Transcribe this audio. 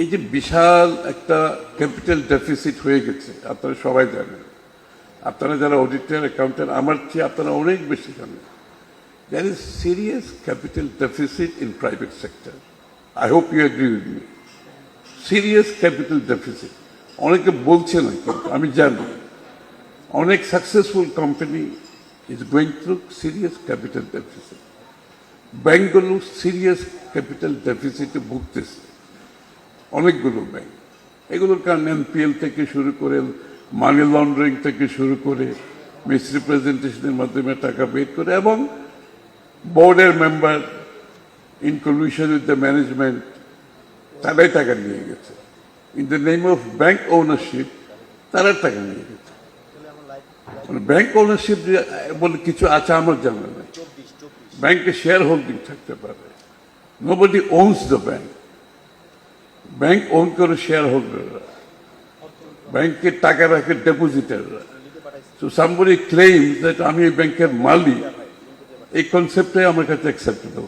এই যে বিশাল একটা ক্যাপিটাল ডেফিসিট হয়ে গেছে আপনারা সবাই জানেন, আপনারা যারা অডিটর অ্যাকাউন্টেন্ট আমার চেয়ে আপনারা অনেক বেশি জানেন। There is serious capital deficit in private sector. I hope you agree with me. Serious capital deficit. অনেকে বলছে না, কিন্তু আমি জানি অনেক successful company is going through serious capital deficit. ব্যাংকগুলো সিরিয়াস ক্যাপিটাল ডেফিসিটে ভুগতেছে, অনেকগুলো ব্যাংক। এগুলোর কারণ এনপিএল থেকে শুরু করে মানি লন্ডারিং থেকে শুরু করে মিসরিপ্রেজেন্টেশনের মাধ্যমে টাকা বের করে, এবং বোর্ডের member in collision with the management তারাই টাকা নিয়ে গেছে। In the name of bank ownership তারা টাকা নিয়ে গেছে। মানে ব্যাংক ওনারশিপ বলে কিছু আছে আমার জানা নেই। ব্যাংকে শেয়ার হোল্ডিং থাকতে পারে, nobody owns the bank. Bank own করে শেয়ার হোল্ডাররা, ব্যাংকে টাকা রাখে ডেপোজিটাররা। সো সামবডি ক্লেইমস দ্যাট আমি এই ব্যাংকের মালিক, এই কনসেপ্টটাই আমার কাছে অ্যাকসেপ্টেবল।